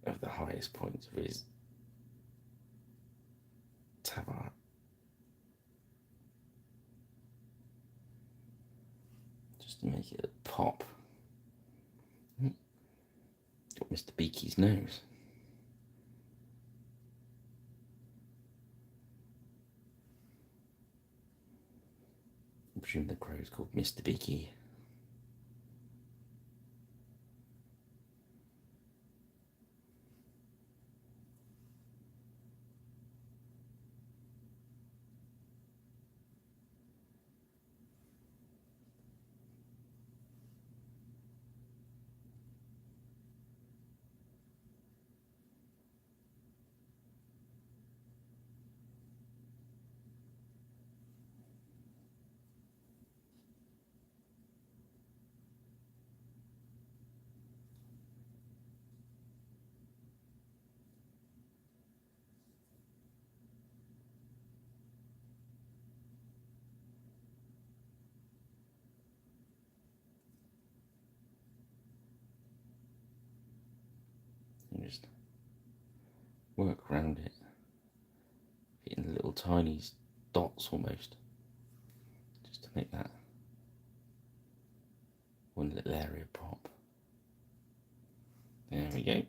of the highest points of his tabard. Just to make it pop. Got Mr. Beaky's nose. I presume the crow is called Mr. Beaky. And just work around it, hitting little tiny dots almost, just to make that one little area pop. There we go.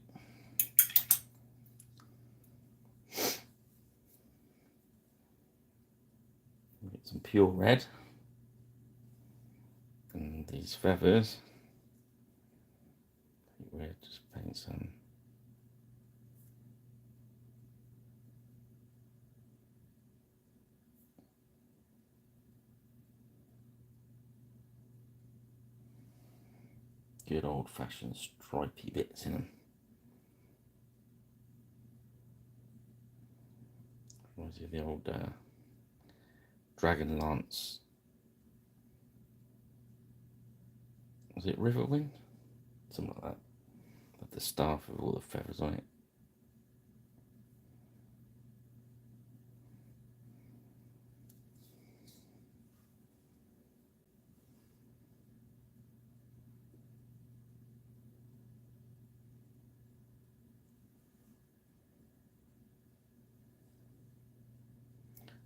Get some pure red, and these feathers, we'll just paint some good old-fashioned stripy bits in them. Reminds you of the old Dragon Lance. Was it Riverwind? Something like that. With the staff with all the feathers on it.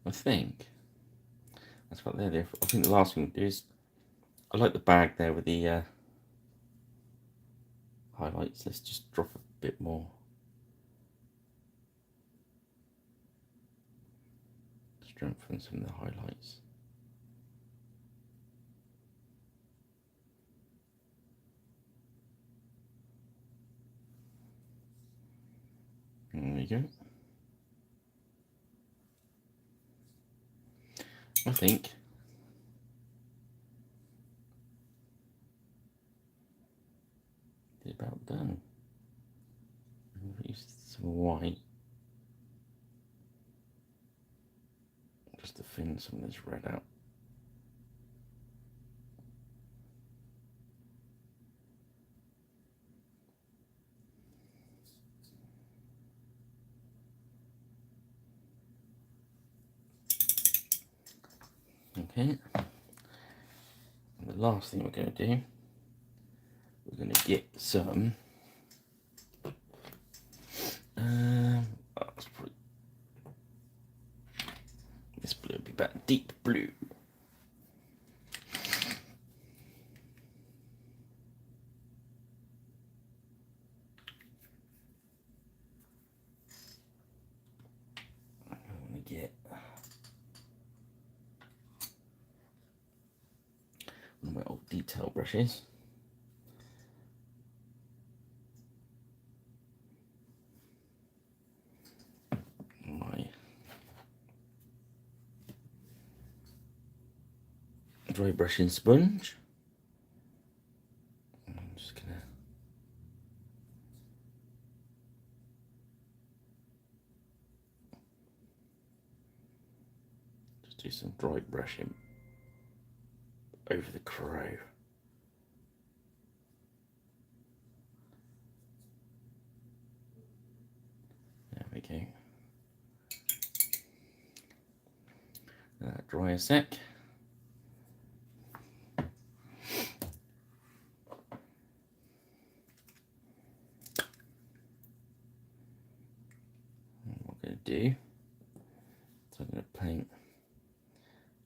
I think that's what they're there for. I think the last thing to do is I like the bag there with the highlights. Let's just drop a bit more. Strengthen some of the highlights. There we go. I think it's about done. Use some white just to thin some of this red out. Okay. And the last thing we're going to do, we're going to get some. That's probably, this blue would be better. Deep blue. I'm going to get one of my old detail brushes. My dry brushing sponge. I'm just gonna do some dry brushing over the crow. There we go. Let that dry a sec. Do so I'm going to paint,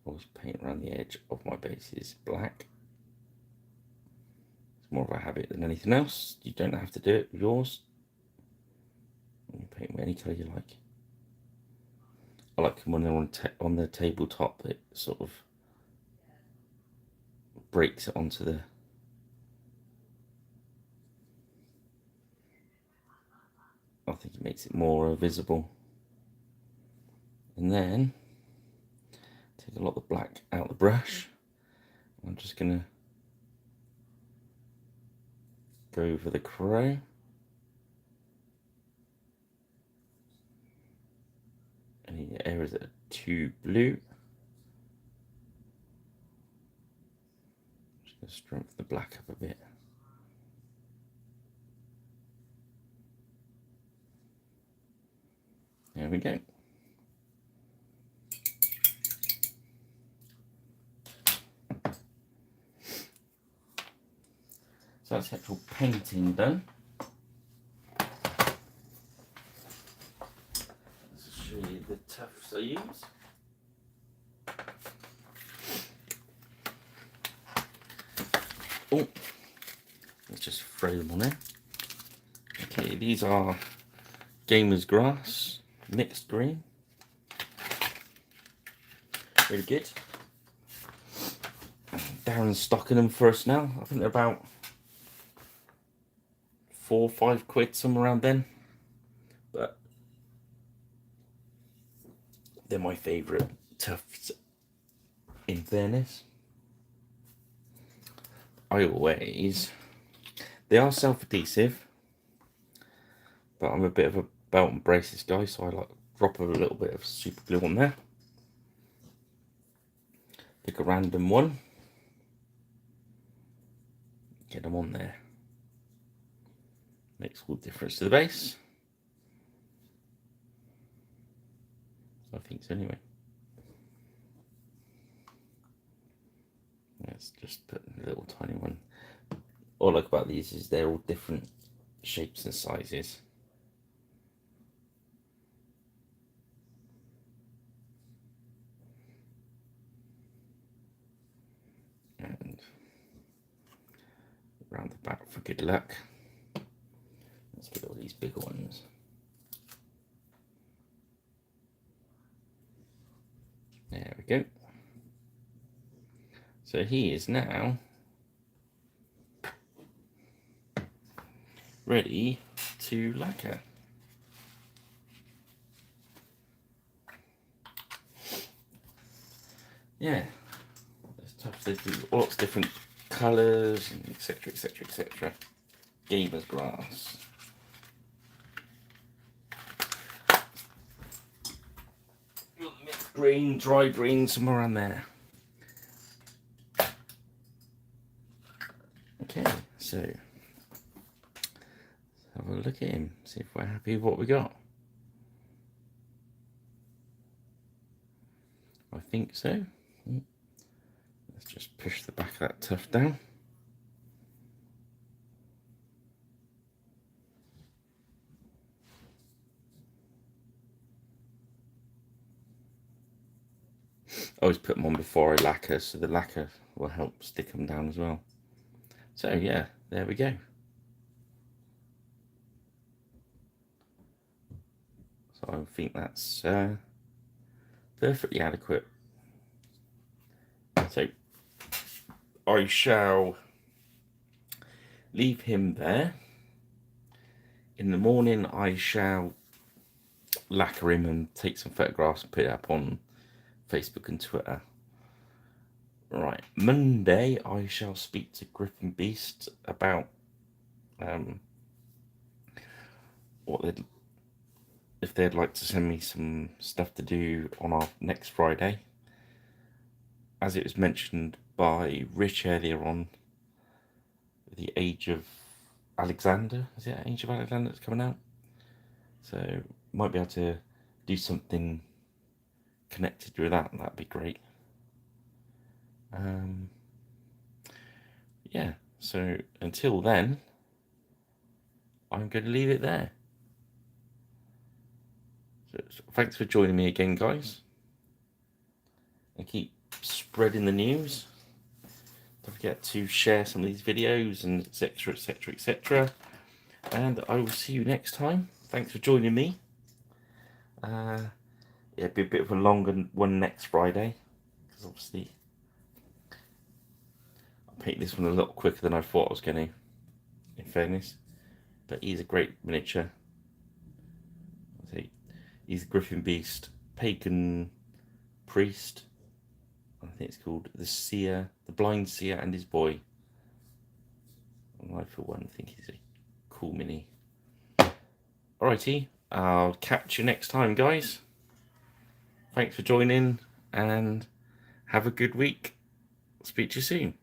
always paint around the edge of my bases black. It's more of a habit than anything else. You don't have to do it with yours. You can paint with any colour you like. I like them when they're on the tabletop. It sort of breaks it onto the I think it makes it more visible. And then take a lot of the black out of the brush. I'm just going to go over the crow. Any areas that are too blue. Just going to strengthen the black up a bit. There we go. So that's the actual painting done. Let's show you the tufts I use. Oh, let's just throw them on there. Okay, these are Gamer's Grass, mixed green. Really good. Darren's stocking them for us now. I think they're about £4 or £5, somewhere around then. But they're my favourite tufts, in fairness. They are self-adhesive, but I'm a bit of a belt and braces guy, so I like drop a little bit of super glue on there. Pick a random one, get them on there. Makes all the difference to the base. I think so anyway. Let's just put a little tiny one. All I like about these is they're all different shapes and sizes. And round the back for good luck. Let's get all these bigger ones. There we go. So he is now ready to lacquer. Yeah, it's tough. There's lots of different colours and etc. etc. etc. Gamer's glass. Mixed green, dry green, somewhere around there. Okay, so let's have a look at him, see if we're happy with what we got. I think so. Let's just push the back of that tuft down. I always put them on before I lacquer, so the lacquer will help stick them down as well. So yeah, there we go. So I think that's perfectly adequate. So I shall leave him there. In the morning I shall lacquer him and take some photographs and put it up on Facebook and Twitter. Right, Monday I shall speak to Gripping Beast about if they'd like to send me some stuff to do on our next Friday. As it was mentioned by Rich earlier on, the Age of Alexander, is it Age of Alexander that's coming out? So might be able to do something connected with that, and that'd be great. Yeah, so until then, I'm going to leave it there. So thanks for joining me again, guys, and keep spreading the news. Don't forget to share some of these videos and etc etc etc, and I will see you next time. Thanks for joining me. Yeah, it'll be a bit of a longer one next Friday, because obviously I painted this one a lot quicker than I thought I was going to, in fairness. But he's a great miniature. He's a Gripping Beast Pagan priest. I think it's called the Seer, the Blind Seer and his boy. And I, for one, think he's a cool mini. Alrighty, I'll catch you next time, guys. Thanks for joining, and have a good week. Speak to you soon.